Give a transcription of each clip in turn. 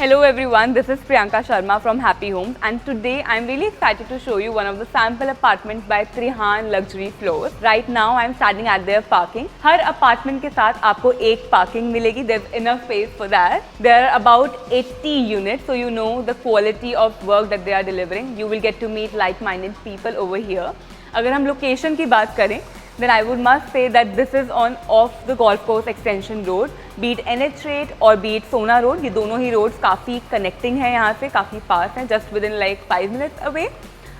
Hello everyone, this is Priyanka Sharma from Happy Homes and today I'm really excited to show you one of the sample apartments by Trihan Luxury Floors. Right now I'm standing at their parking. Her apartment के साथ आपको एक parking मिलेगी. There's enough space for that. There are about 80 units, so you know the quality of work that they are delivering. You will get to meet like-minded people over here. अगर हम location की बात करें, then I would must say that this is on off the golf course extension road, be it NH8 or be it Sona road. ये दोनों ही roads काफ़ी connecting है यहाँ से, काफ़ी पास हैं, just within like 5 minutes away.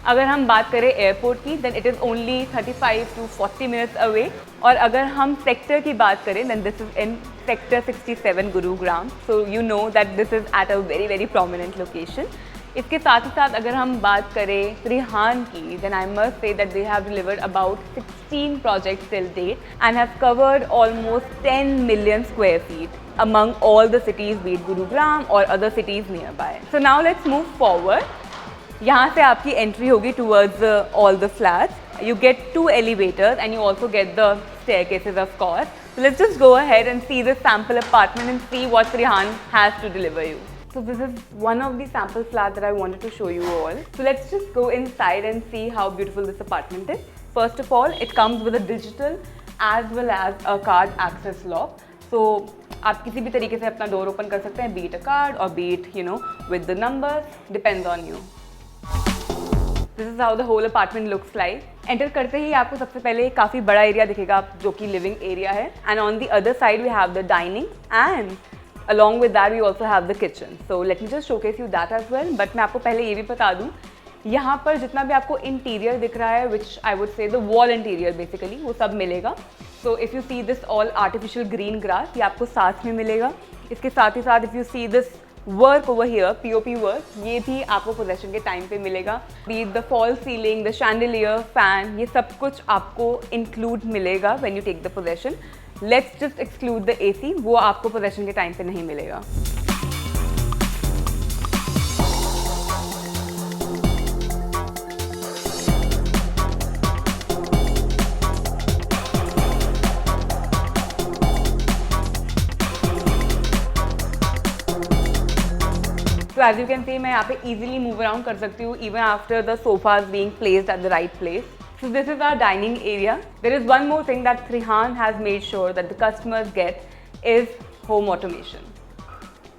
अगर हम बात करें एयरपोर्ट की, then it is only 35 to 40 minutes away. और अगर हम सेक्टर की बात करें, then this is in sector 67 Gurugram. So you know that this is at a very very prominent location. इसके साथ ही साथ अगर हम बात करें त्रिहान की, then I must say that they have delivered about 16 projects till date and have covered almost 10 million square feet among all the cities, be it Gurugram or other cities nearby. So now let's move forward. यहाँ से आपकी entry होगी towards all the flats. You get 2 elevators and you also get the staircases of course. So let's just go ahead and see this sample apartment and see what Trihan has to deliver you. So this is one of the sample flats that I wanted to show you all. So let's just go inside and see how beautiful this apartment is. First of all, it comes with a digital as well as a card access lock. So आप किसी भी तरीके से अपना door open कर सकते हैं, be it a card or be it with the numbers, depends on you. This is how the whole apartment looks like. Enter करते ही आपको सबसे पहले काफ़ी बड़ा एरिया दिखेगा जो कि लिविंग एरिया है. And on the other side we have the dining and along with that we also have the kitchen. So let me just showcase you that as well. But मैं आपको पहले ये भी बता दूँ, यहाँ पर जितना भी आपको इंटीरियर दिख रहा है, which I would say the wall interior basically, वो सब मिलेगा. So if you see this all artificial green grass, ये आपको साथ में मिलेगा. इसके साथ ही साथ if you see this work over here, POP work, ये भी आपको पोजेशन के टाइम पे मिलेगा. Be it the fall ceiling, the chandelier, fan, ये सब कुछ आपको इंक्लूड मिलेगा when you take the possession. Let's just exclude the AC, वो आपको पोजेशन के टाइम पे नहीं मिलेगा. So as you can see, मैं यहाँ पे easily move around कर सकती हूँ even after the sofas being placed at the right place. So this is our dining area. There is one more thing that Trihan has made sure that the customers get is home automation.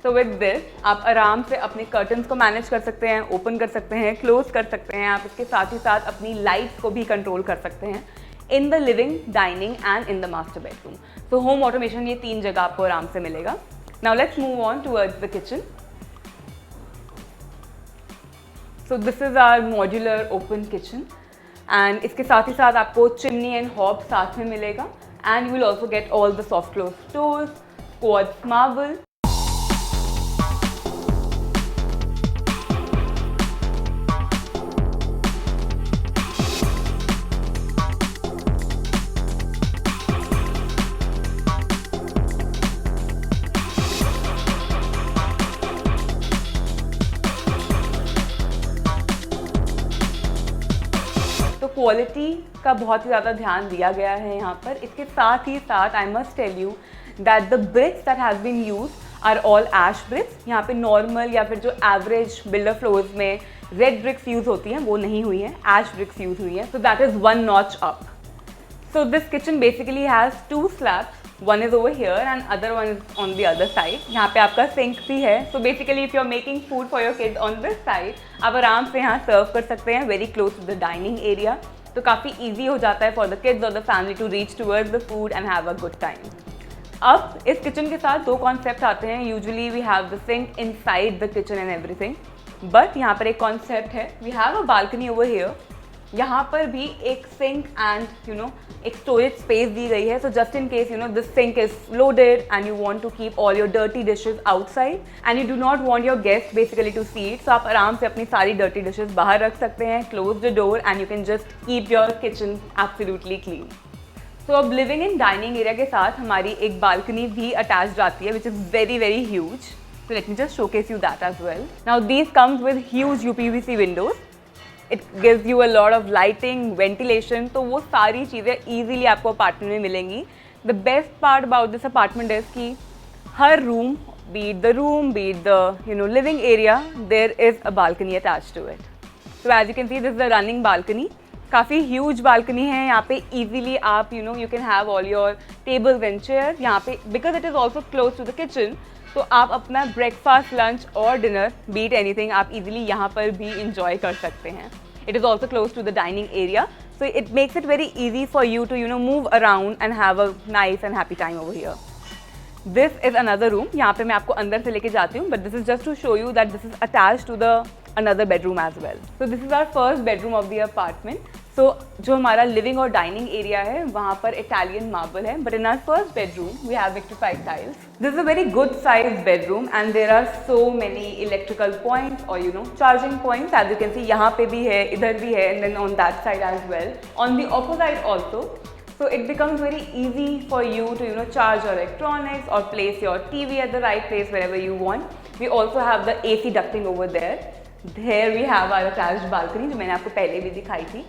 So with this, आप आराम से अपने curtains को manage कर सकते हैं, open कर सकते हैं, close कर सकते हैं. आप इसके साथ ही साथ अपनी lights को भी control कर सकते हैं in the living, dining and in the master bedroom. So home automation ये 3 जगह आपको आराम से मिलेगा. Now let's move on towards the kitchen. So this is our modular open kitchen and इसके साथ ही साथ आपको chimney and hob साथ में मिलेगा and you will also get all the soft close doors, quartz marble. Quality का बहुत ही ज़्यादा ध्यान दिया गया है यहाँ पर. इसके साथ ही साथ I must tell you that the bricks that has been use are all ash bricks. यहाँ पे नॉर्मल या फिर जो एवरेज बिल्डर फ्लोर्स में रेड ब्रिक्स यूज़ होती हैं वो नहीं हुई हैं, ऐश ब्रिक्स यूज़ हुई हैं. So that is 1 notch up. So this kitchen basically has 2 slabs. One is over here and other one is on the other side. यहाँ पे आपका सिंक भी है. So basically if you are making food for your kids on this side, आप आराम से यहाँ सर्व कर सकते हैं very close to the dining area. तो काफ़ी easy हो जाता है for the kids or the family to reach towards the food and have a good time. अब इस किचन के साथ 2 कॉन्सेप्ट आते हैं. Usually we have the sink inside the kitchen and everything. But यहाँ पर एक कॉन्सेप्ट है. We have a balcony over here. यहाँ पर भी एक सिंक एंड एक स्टोरेज स्पेस दी गई है. So just in case this sink is loaded and you want to keep all your dirty dishes outside and you do not want your guest basically to see it. So आप आराम से अपनी सारी dirty dishes बाहर रख सकते हैं. Close the door and you can just keep your kitchen absolutely clean. So अब लिविंग इन डाइनिंग एरिया के साथ हमारी एक बालकनी भी अटैच आती है which is very very huge. So let me just showcase you that as well. Now these comes with huge UPVC windows. It gives you a lot of lighting, ventilation, तो वो सारी चीज़ें easily आपको apartment में मिलेंगी. The best part about this apartment is कि हर room be it the room, be it the living area, there is a balcony attached to it. So as you can see, this is the running balcony. काफ़ी huge balcony है यहाँ पे. easily आप you can have all your tables and chairs यहाँ पे, because it is also close to the kitchen. तो आप अपना ब्रेकफास्ट, लंच और डिनर, बीट एनीथिंग, आप इजीली यहाँ पर भी इंजॉय कर सकते हैं. It is also close to the dining area, so it makes it very easy for you to move around and have a nice and happy time over here. This is another room. यहाँ पे मैं आपको अंदर से लेके जाती हूँ, but this is just to show you that this is attach to the another bedroom as well. So this is our first bedroom of the apartment. So जो हमारा living और dining area है वहाँ पर Italian marble है, but in our first bedroom we have vitrified tiles. This is a very good sized bedroom and there are so many electrical points or charging points. As you can see यहाँ पे भी है, इधर भी है, and then on that side as well. On the opposite also. So it becomes very easy for you to charge your electronics or place your TV at the right place wherever you want. We also have the AC ducting over there. Here we have our attached balcony जो मैंने आपको पहले भी दिखाई थी.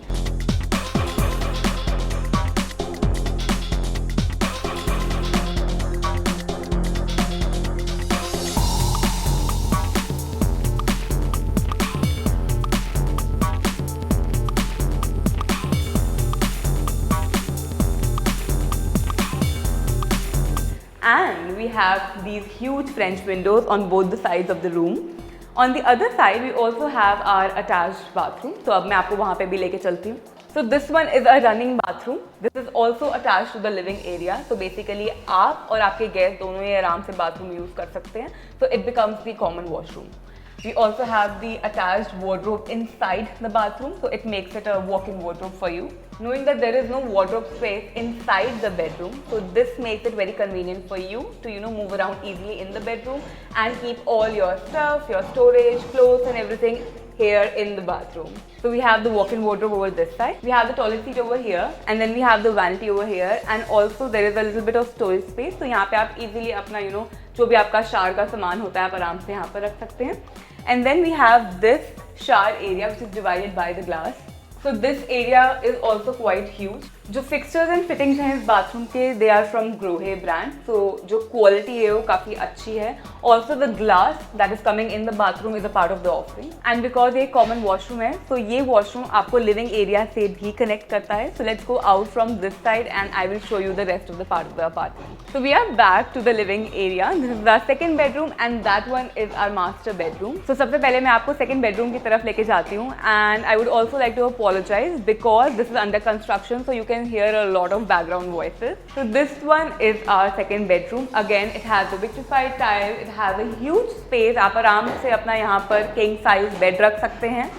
And we have these huge French windows on both the sides of the room. On the other side, we also have our attached bathroom. So अब मैं आपको वहाँ पे भी लेके चलती हूँ. So this one is a running bathroom. This is also attached to the living area. So basically आप और आपके guests दोनों ही आराम से bathroom use कर सकते हैं. So it becomes the common washroom. We also have the attached wardrobe inside the bathroom, so it makes it a walk-in wardrobe for you. Knowing that there is no wardrobe space inside the bedroom, so this makes it very convenient for you to move around easily in the bedroom and keep all your stuff, your storage, clothes and everything here in the bathroom. So we have the walk-in wardrobe over this side, we have the toilet seat over here, and then we have the vanity over here, and also there is a little bit of storage space. So यहाँ पे आप easily अपना जो भी आपका shower का सामान होता है आप आराम से यहाँ पर रख सकते हैं. And then we have this shower area which is divided by the glass. So this area is also quite huge. जो fixtures and fittings हैं इस bathroom के, they are from Grohe brand. So जो quality है वो काफ़ी अच्छी है. Also the glass that is coming in the bathroom is a part of the offering. And because ये common washroom है, so ये washroom आपको living area से भी connect करता है. So let's go out from this side and I will show you the rest of the part of the apartment. So we are back to the living area. This is our second bedroom and that one is our master bedroom. So सबसे पहले मैं आपको second bedroom की तरफ लेके जाती हूँ and I would also like to apologize because this is under construction, so you can hear a lot of background voices. So this one is our second bedroom. Again, it has a vitrified tile. It has a huge space. आप आराम से अपना यहाँ पर king size bed रख सकते हैं.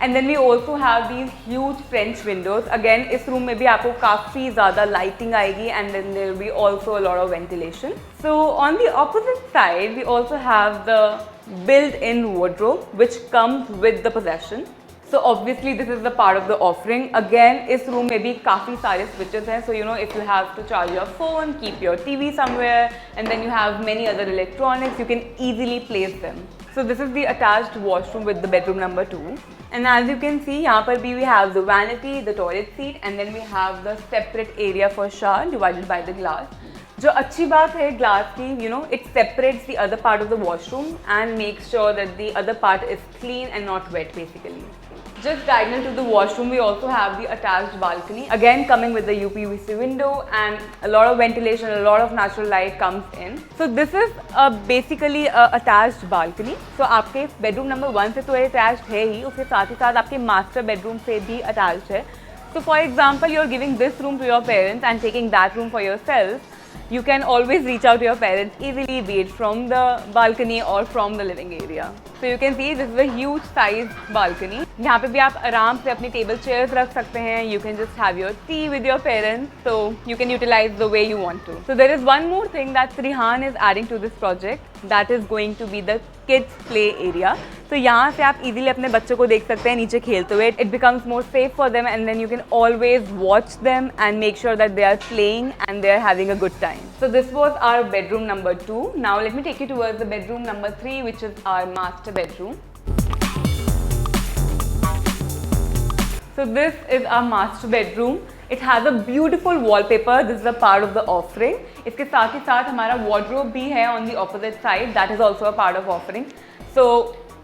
And then we also have these huge French windows. Again, इस room में भी आपको काफ़ी ज़्यादा lighting आएगी and then there will be also a lot of ventilation. So on the opposite side, we also have the built-in wardrobe which comes with the possession. So obviously this is the part of the offering. Again, इस room में भी काफ़ी सारे switches हैं. So if you have to charge your phone, keep your TV somewhere, and then you have many other electronics, you can easily place them. So this is the attached washroom with the bedroom number 2. And as you can see, यहाँ पर भी we have the vanity, the toilet seat, and then we have the separate area for shower divided by the glass. जो अच्छी बात है glass की, it separates the other part of the washroom and makes sure that the other part is clean and not wet basically. Just diagonal to the washroom, we also have the attached balcony. Again, coming with the UPVC window and a lot of ventilation, a lot of natural light comes in. So this is basically a attached balcony. So आपके bedroom number 1 से तो attached है ही, उसके साथ ही साथ आपके master bedroom से भी attached है. So for example, you're giving this room to your parents and taking that room for yourself. You can always reach out to your parents easily, be it from the balcony or from the living area. So you can see this is a huge size balcony. यहाँ पे भी आप आराम से अपनी table chairs रख सकते हैं. You can just have your tea with your parents, so you can utilize the way you want to. So there is one more thing that Trihan is adding to this project. That is going to be the kids play area. So यहाँ से आप easily अपने बच्चों को देख सकते हैं नीचे खेलते हुए. It becomes more safe for them and then you can always watch them and make sure that they are playing and they are having a good time. So this was our bedroom number 2. Now let me take you towards the bedroom number 3, which is our master bedroom. So this is our master bedroom. It has a beautiful wallpaper. This is a part of the offering. इसके साथ ही साथ हमारा wardrobe भी है on the opposite side. That is also a part of offering. So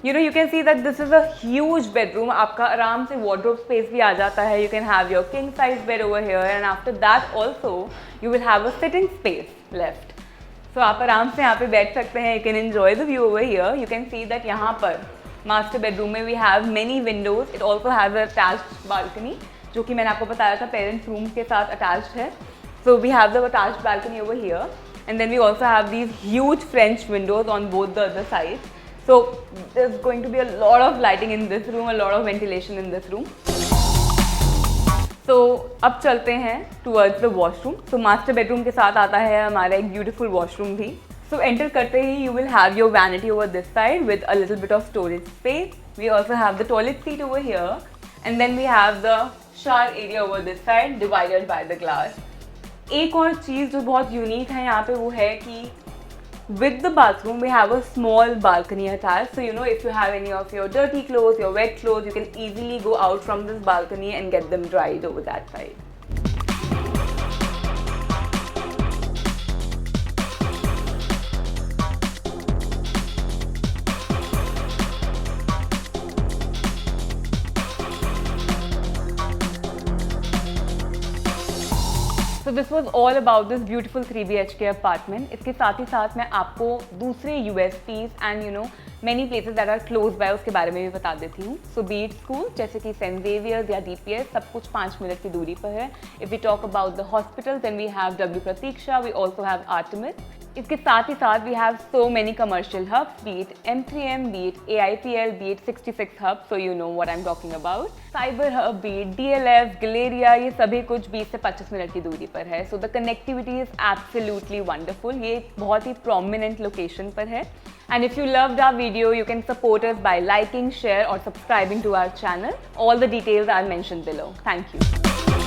you can see that this is a huge bedroom. आपका आराम से wardrobe space भी आ जाता है. You can have your king size bed over here, and after that also you will have a sitting space left. So आप आराम से यहाँ पे बैठ सकते हैं. You can enjoy the view over here. You can see that यहाँ पर master bedroom में we have many windows. It also has a attached balcony. जो कि मैंने आपको बताया था पेरेंट्स रूम के साथ अटैच्ड है. So we have the attached balcony over here, and then we also have these huge French windows on both the other sides. So there's going to be a lot of lighting in this room, a lot of ventilation in this room. So अब चलते हैं towards the washroom. So master bedroom के साथ आता है हमारा एक beautiful washroom भी. So enter करते ही you will have your vanity over this side with a little bit of storage space. We also have the toilet seat over here, and then we have the shower area over this side divided by the glass. एक और चीज़ जो बहुत unique है यहाँ पे वो है कि with the bathroom we have a small balcony attached. So if you have any of your dirty clothes, your wet clothes, you can easily go out from this balcony and get them dried over that side. So this was all about this beautiful 3 BHK apartment. इसके साथ ही साथ मैं आपको दूसरे USPs and many places that are close by उसके बारे में भी बता देती हूँ. So be it school जैसे कि सेंट जेवियर्स या DPS, सब कुछ 5 मिनट की दूरी पर है. If we talk about the hospital, then we have W Pratiksha, we also have Artemis. इसके साथ ही साथ we have so many commercial hubs, be it M3M, be it AIPL, be it 66 hubs, so you know what I'm talking about. Cyber hub, be it DLF, Galleria, ये सभी कुछ 20 से 25 minute की दूरी पर है. So the connectivity is absolutely wonderful. ये बहुत ही prominent location पर है. And if you loved our video, you can support us by liking, share or subscribing to our channel. All the details are mentioned below. Thank you.